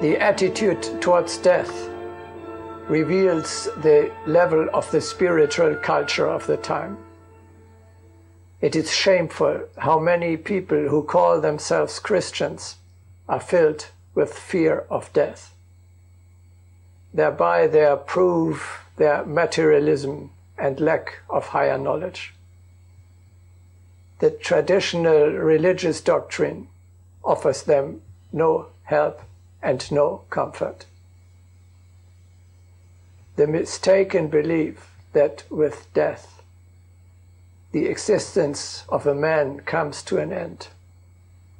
The attitude towards death reveals the level of the spiritual culture of the time. It is shameful how many people who call themselves Christians are filled with fear of death. Thereby they prove their materialism and lack of higher knowledge. The traditional religious doctrine offers them no help and no comfort. The mistaken belief that with death the existence of a man comes to an end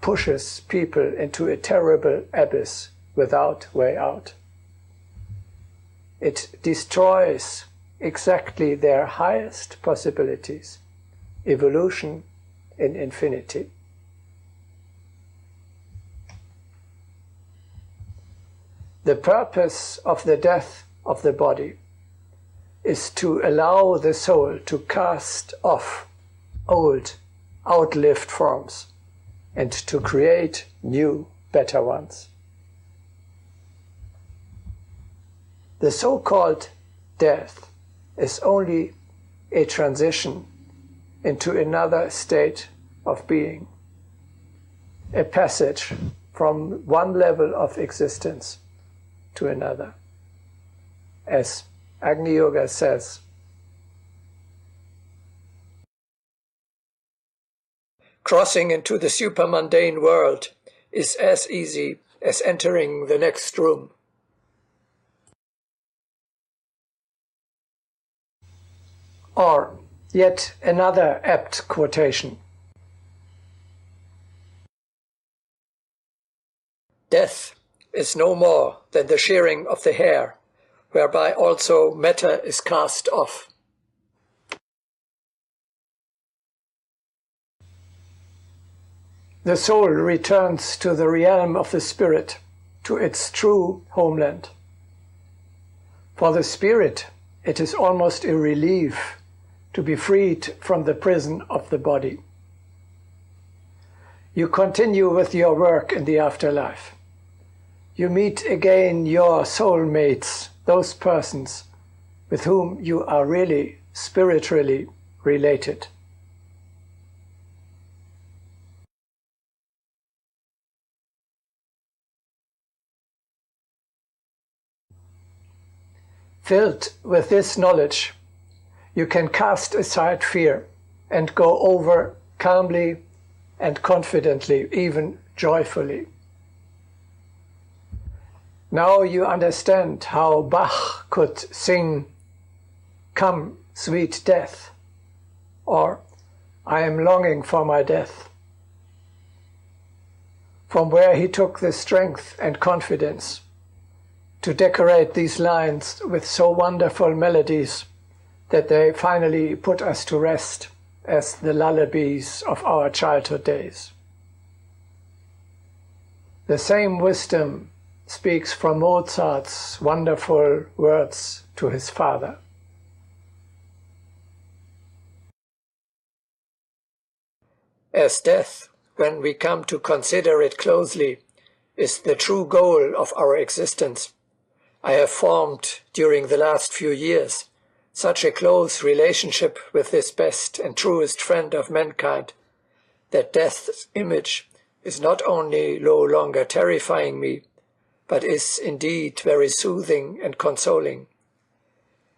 pushes people into a terrible abyss without way out. It destroys exactly their highest possibilities, evolution in infinity. The purpose of the death of the body is to allow the soul to cast off old, outlived forms and to create new, better ones. The so-called death is only a transition into another state of being, a passage from one level of existence to another. As Agni Yoga says, crossing into the supermundane world is as easy as entering the next room. Or yet another apt quotation. Death is no more than the shearing of the hair, whereby also matter is cast off. The soul returns to the realm of the spirit, to its true homeland. For the spirit, it is almost a relief to be freed from the prison of the body. You continue with your work in the afterlife. You meet again your soulmates, those persons with whom you are really spiritually related. Filled with this knowledge, you can cast aside fear and go over calmly and confidently, even joyfully. Now you understand how Bach could sing, "Come, sweet death," or "I am longing for my death," from where he took the strength and confidence to decorate these lines with so wonderful melodies that they finally put us to rest as the lullabies of our childhood days. The same wisdom speaks from Mozart's wonderful words to his father. As death, when we come to consider it closely, is the true goal of our existence, I have formed, during the last few years, such a close relationship with this best and truest friend of mankind, that death's image is not only no longer terrifying me, but is indeed very soothing and consoling.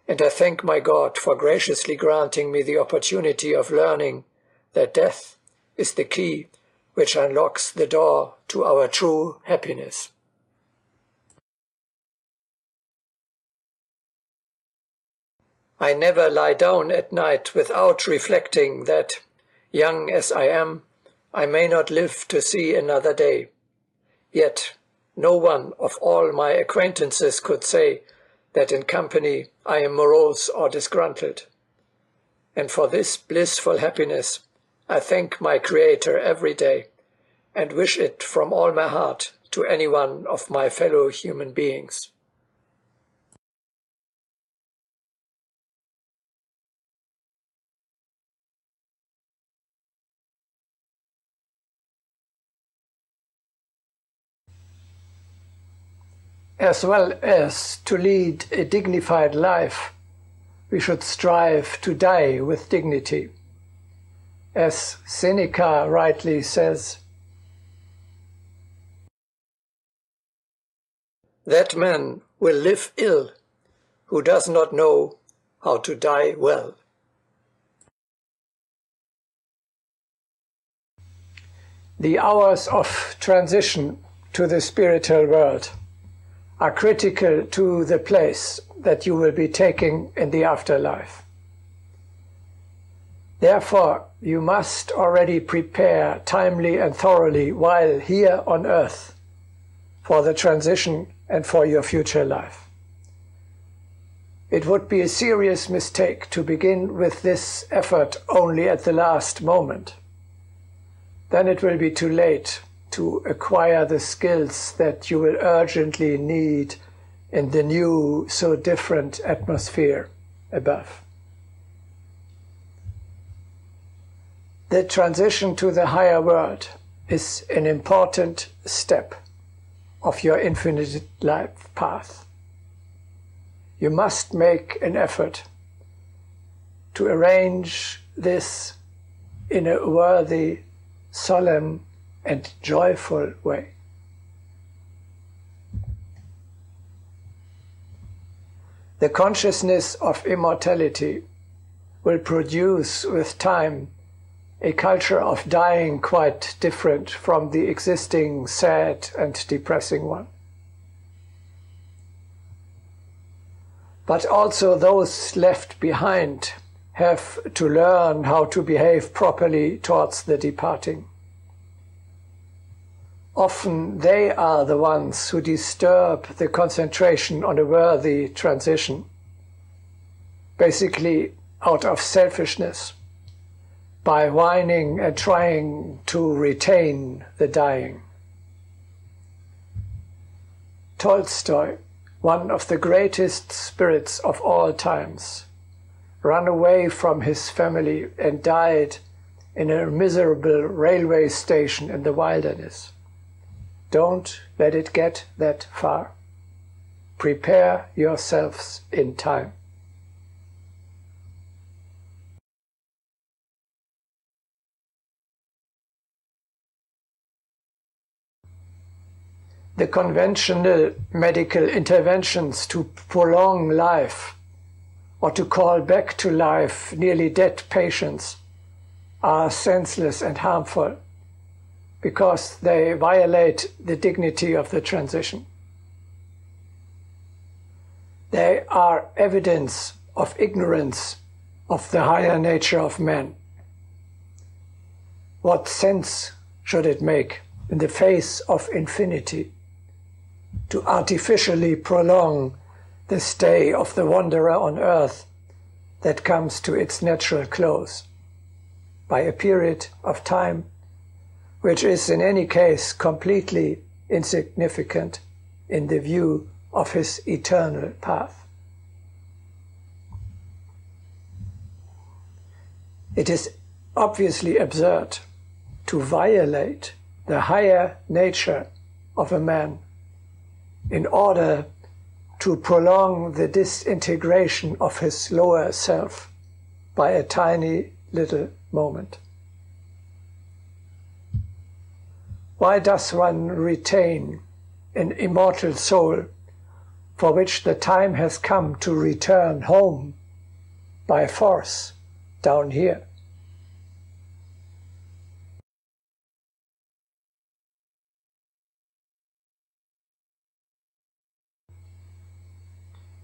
And I thank my God for graciously granting me the opportunity of learning that death is the key which unlocks the door to our true happiness. I never lie down at night without reflecting that, young as I am, I may not live to see another day. Yet no one of all my acquaintances could say that in company I am morose or disgruntled. And for this blissful happiness I thank my Creator every day, and wish it from all my heart to any one of my fellow human beings. as well as to lead a dignified life, we should strive to die with dignity. As Seneca rightly says, "That man will live ill who does not know how to die well." The hours of transition to the spiritual world are critical to the place that you will be taking in the afterlife. Therefore, you must already prepare timely and thoroughly while here on earth for the transition and for your future life. It would be a serious mistake to begin with this effort only at the last moment. Then it will be too late to acquire the skills that you will urgently need in the new, so different atmosphere above. The transition to the higher world is an important step of your infinite life path. You must make an effort to arrange this in a worthy, solemn, and joyful way. The consciousness of immortality will produce with time a culture of dying quite different from the existing sad and depressing one. But also those left behind have to learn how to behave properly towards the departing. Often they are the ones who disturb the concentration on a worthy transition, basically out of selfishness, by whining and trying to retain the dying. Tolstoy, one of the greatest spirits of all times, ran away from his family and died in a miserable railway station in the wilderness. Don't let it get that far. Prepare yourselves in time. The conventional medical interventions to prolong life or to call back to life nearly dead patients are senseless and harmful because they violate the dignity of the transition. They are evidence of ignorance of the higher nature of man. What sense should it make in the face of infinity to artificially prolong the stay of the wanderer on earth that comes to its natural close by a period of time which is in any case completely insignificant in the view of his eternal path? It is obviously absurd to violate the higher nature of a man in order to prolong the disintegration of his lower self by a tiny little moment. Why does one retain an immortal soul for which the time has come to return home by force down here?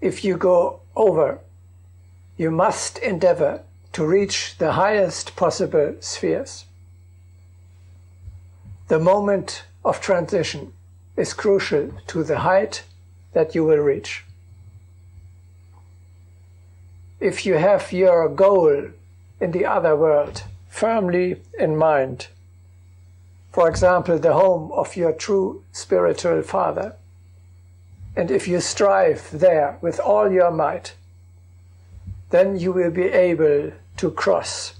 If you go over, you must endeavor to reach the highest possible spheres. The moment of transition is crucial to the height that you will reach. If you have your goal in the other world firmly in mind, for example, the home of your true spiritual father, and if you strive there with all your might, then you will be able to cross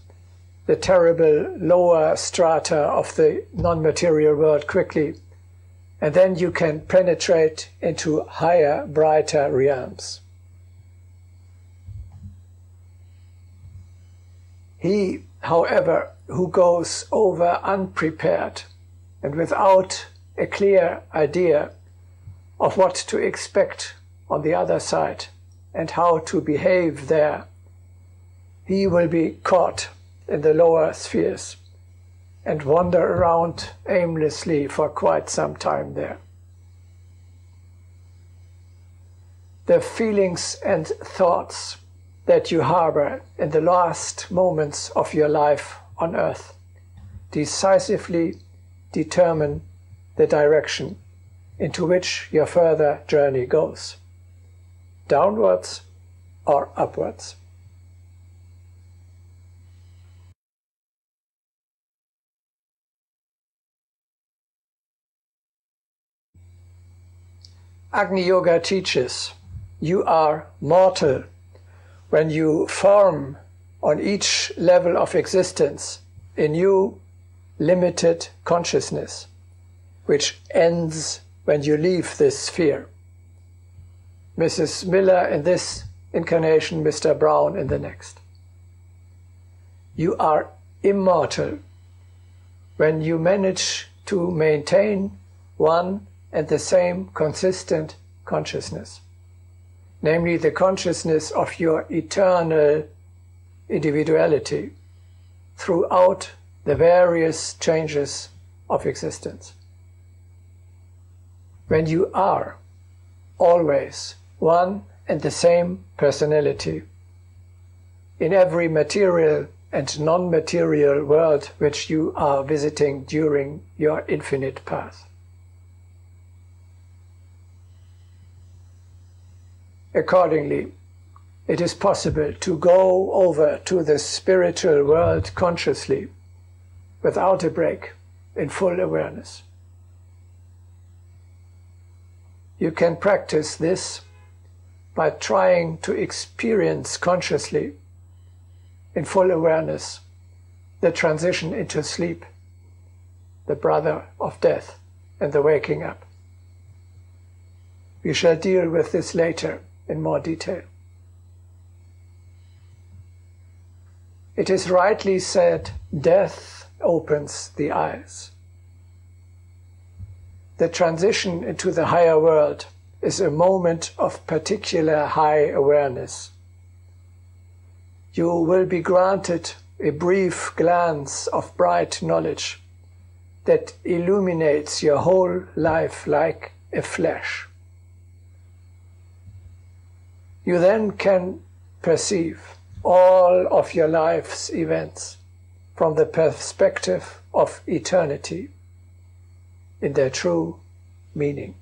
the terrible lower strata of the non-material world quickly and then you can penetrate into higher, brighter realms. He, however, who goes over unprepared and without a clear idea of what to expect on the other side and how to behave there, he will be caught in the lower spheres and wander around aimlessly for quite some time there. The feelings and thoughts that you harbor in the last moments of your life on earth decisively determine the direction into which your further journey goes, downwards or upwards. Agni Yoga teaches you are mortal when you form on each level of existence a new limited consciousness, which ends when you leave this sphere. Mrs. Miller in this incarnation, Mr. Brown in the next. You are immortal when you manage to maintain one and the same consistent consciousness, namely the consciousness of your eternal individuality throughout the various changes of existence. When you are always one and the same personality in every material and non-material world which you are visiting during your infinite path. Accordingly, it is possible to go over to the spiritual world consciously, without a break, in full awareness. You can practice this by trying to experience consciously, in full awareness, the transition into sleep, the brother of death, and the waking up. We shall deal with this later in more detail. It is rightly said, death opens the eyes. The transition into the higher world is a moment of particular high awareness. You will be granted a brief glance of bright knowledge that illuminates your whole life like a flash. You then can perceive all of your life's events from the perspective of eternity in their true meaning.